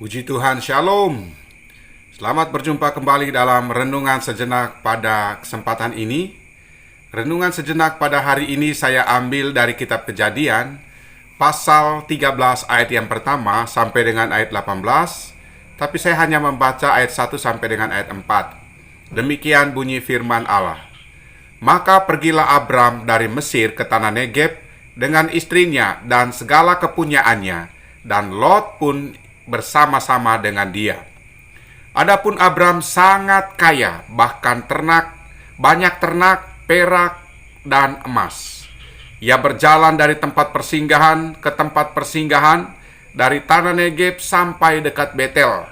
Puji Tuhan, Shalom. Selamat berjumpa kembali dalam Renungan Sejenak pada kesempatan ini. Renungan Sejenak pada hari ini saya ambil dari kitab Kejadian, pasal 13 ayat yang pertama sampai dengan ayat 18, tapi saya hanya membaca ayat 1 sampai dengan ayat 4. Demikian bunyi firman Allah. Maka pergilah Abram dari Mesir ke tanah Negeb dengan istrinya dan segala kepunyaannya, dan Lot pun bersama-sama dengan dia. Adapun Abram sangat kaya, bahkan banyak ternak, perak, dan emas. Ia berjalan dari tempat persinggahan ke tempat persinggahan, dari tanah Negeb sampai dekat Betel,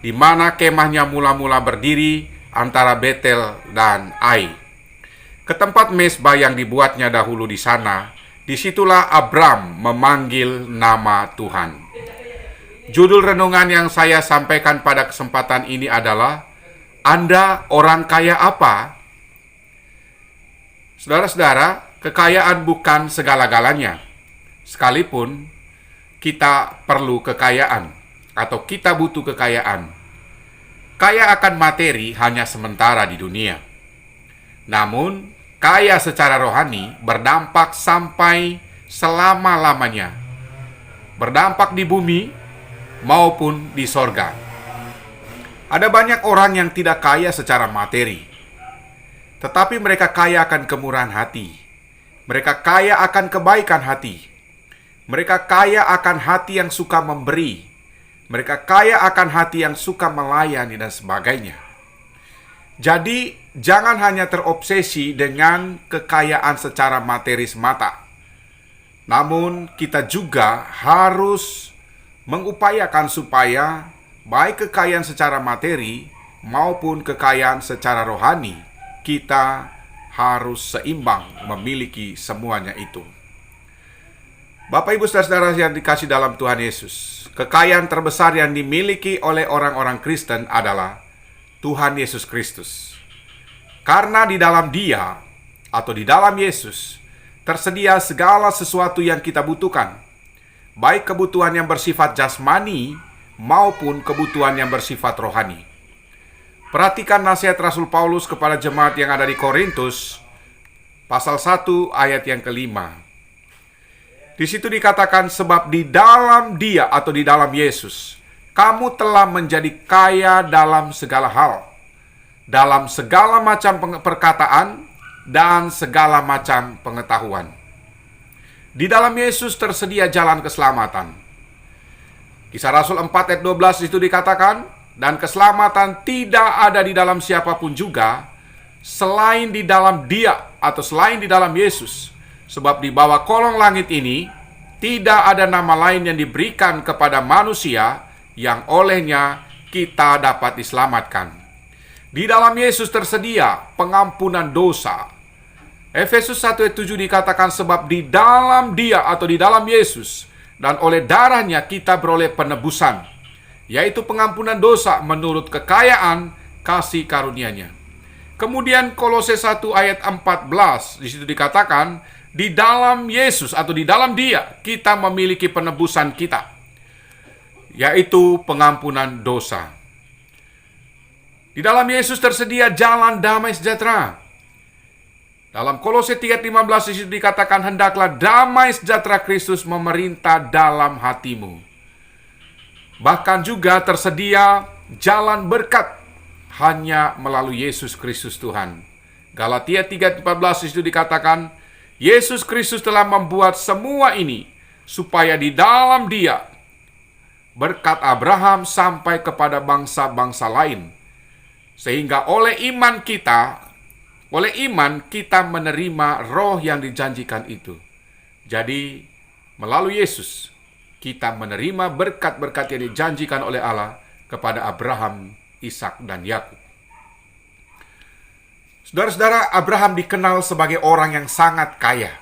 di mana kemahnya mula-mula berdiri antara Betel dan Ai, ke tempat mezbah yang dibuatnya dahulu di sana. Disitulah Abram memanggil nama Tuhan. Judul renungan yang saya sampaikan pada kesempatan ini adalah Anda orang kaya apa? Saudara-saudara, kekayaan bukan segala-galanya. Sekalipun kita perlu kekayaan atau kita butuh kekayaan. Kaya akan materi hanya sementara di dunia. Namun, kaya secara rohani berdampak sampai selama-lamanya. Berdampak di bumi maupun di sorga. Ada banyak orang yang tidak kaya secara materi, tetapi mereka kaya akan kemurahan hati. Mereka kaya akan kebaikan hati. Mereka kaya akan hati yang suka memberi. Mereka kaya akan hati yang suka melayani dan sebagainya. Jadi, jangan hanya terobsesi dengan kekayaan secara materi semata. Namun, kita juga harus mengupayakan supaya baik kekayaan secara materi maupun kekayaan secara rohani, kita harus seimbang memiliki semuanya itu. Bapak, Ibu, Saudara-saudara yang dikasih dalam Tuhan Yesus, kekayaan terbesar yang dimiliki oleh orang-orang Kristen adalah Tuhan Yesus Kristus. Karena di dalam Dia atau di dalam Yesus tersedia segala sesuatu yang kita butuhkan, baik kebutuhan yang bersifat jasmani maupun kebutuhan yang bersifat rohani. Perhatikan nasihat Rasul Paulus kepada jemaat yang ada di Korintus, pasal 1 ayat yang kelima. Di situ dikatakan, sebab di dalam Dia atau di dalam Yesus, kamu telah menjadi kaya dalam segala hal, dalam segala macam perkataan dan segala macam pengetahuan. Di dalam Yesus tersedia jalan keselamatan. Kisah Rasul 4 ayat 12 itu dikatakan, dan keselamatan tidak ada di dalam siapapun juga, selain di dalam Dia atau selain di dalam Yesus. Sebab di bawah kolong langit ini, tidak ada nama lain yang diberikan kepada manusia yang olehnya kita dapat diselamatkan. Di dalam Yesus tersedia pengampunan dosa. Efesus 1 ayat 7 dikatakan, sebab di dalam Dia atau di dalam Yesus dan oleh darahnya kita beroleh penebusan, yaitu pengampunan dosa menurut kekayaan kasih karunia-Nya. Kemudian Kolose 1 ayat 14 di situ dikatakan, di dalam Yesus atau di dalam Dia kita memiliki penebusan kita, yaitu pengampunan dosa. Di dalam Yesus tersedia jalan damai sejahtera. Dalam Kolose 3:15 disitu dikatakan, hendaklah damai sejahtera Kristus memerintah dalam hatimu. Bahkan juga tersedia jalan berkat hanya melalui Yesus Kristus Tuhan. Galatia 3:14 disitu dikatakan, Yesus Kristus telah membuat semua ini supaya di dalam Dia berkat Abraham sampai kepada bangsa-bangsa lain, sehingga oleh iman kita menerima roh yang dijanjikan itu. Jadi, melalui Yesus, kita menerima berkat-berkat yang dijanjikan oleh Allah kepada Abraham, Ishak, dan Yakub. Saudara-saudara, Abraham dikenal sebagai orang yang sangat kaya.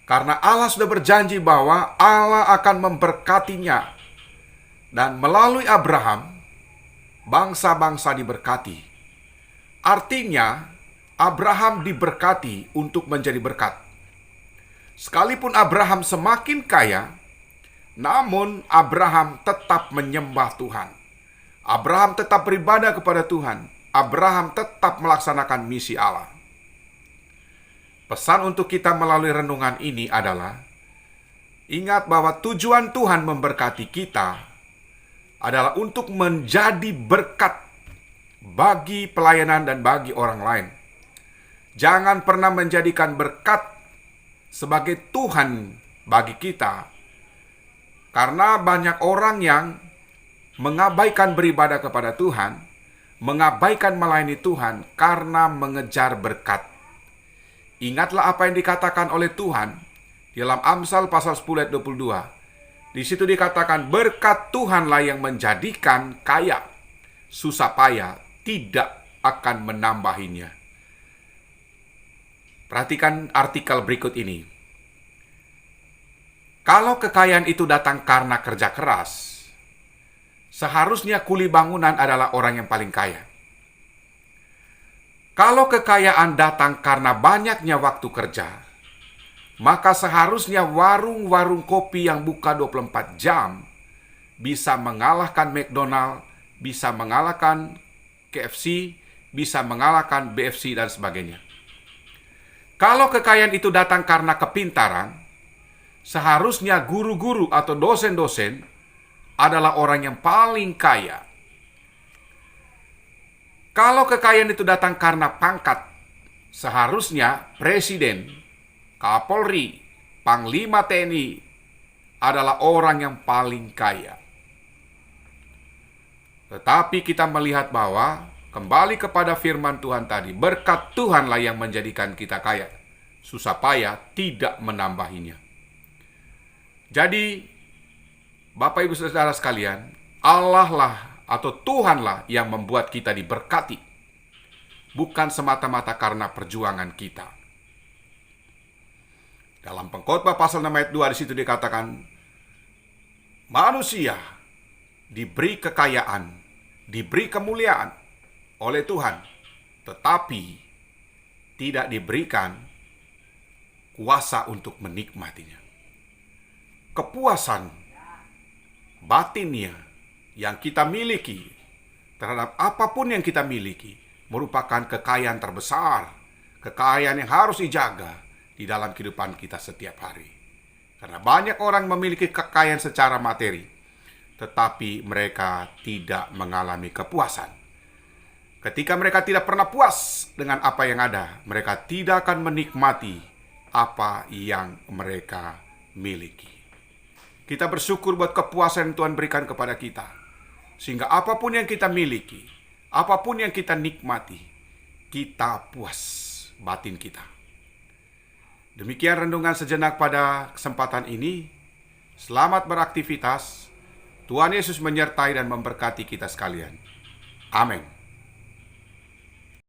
Karena Allah sudah berjanji bahwa Allah akan memberkatinya. Dan melalui Abraham, bangsa-bangsa diberkati. Artinya, Abraham diberkati untuk menjadi berkat. Sekalipun Abraham semakin kaya, Namun Abraham tetap menyembah Tuhan. Abraham tetap beribadah kepada Tuhan. Abraham tetap melaksanakan misi Allah. Pesan untuk kita melalui renungan ini adalah, ingat bahwa tujuan Tuhan memberkati kita adalah untuk menjadi berkat bagi pelayanan dan bagi orang lain. Jangan pernah menjadikan berkat sebagai Tuhan bagi kita, karena banyak orang yang mengabaikan beribadah kepada Tuhan, mengabaikan melayani Tuhan karena mengejar berkat. Ingatlah apa yang dikatakan oleh Tuhan di dalam Amsal pasal 10 ayat 22. Di situ dikatakan, berkat Tuhanlah yang menjadikan kaya, susah payah tidak akan menambahinya. Perhatikan artikel berikut ini. Kalau kekayaan itu datang karena kerja keras, seharusnya kuli bangunan adalah orang yang paling kaya. Kalau kekayaan datang karena banyaknya waktu kerja, maka seharusnya warung-warung kopi yang buka 24 jam bisa mengalahkan McDonald, bisa mengalahkan KFC, bisa mengalahkan BFC, dan sebagainya. Kalau kekayaan itu datang karena kepintaran, seharusnya guru-guru atau dosen-dosen adalah orang yang paling kaya. Kalau kekayaan itu datang karena pangkat, seharusnya presiden, Kapolri, Panglima TNI adalah orang yang paling kaya. Tetapi kita melihat bahwa, kembali kepada firman Tuhan tadi, berkat Tuhanlah yang menjadikan kita kaya. Susah payah tidak menambahinya. Jadi, Bapak Ibu Saudara sekalian, Allah lah atau Tuhanlah yang membuat kita diberkati, bukan semata-mata karena perjuangan kita. Dalam Pengkhotbah pasal 6 ayat 2 di situ dikatakan, manusia diberi kekayaan, diberi kemuliaan oleh Tuhan, tetapi tidak diberikan kuasa untuk menikmatinya. Kepuasan batinnya yang kita miliki terhadap apapun yang kita miliki merupakan kekayaan terbesar, kekayaan yang harus dijaga di dalam kehidupan kita setiap hari. Karena banyak orang memiliki kekayaan secara materi, tetapi mereka tidak mengalami kepuasan. Ketika mereka tidak pernah puas dengan apa yang ada, mereka tidak akan menikmati apa yang mereka miliki. Kita bersyukur buat kepuasan yang Tuhan berikan kepada kita, sehingga apapun yang kita miliki, apapun yang kita nikmati, kita puas batin kita. Demikian renungan sejenak pada kesempatan ini. Selamat beraktivitas. Tuhan Yesus menyertai dan memberkati kita sekalian. Amin.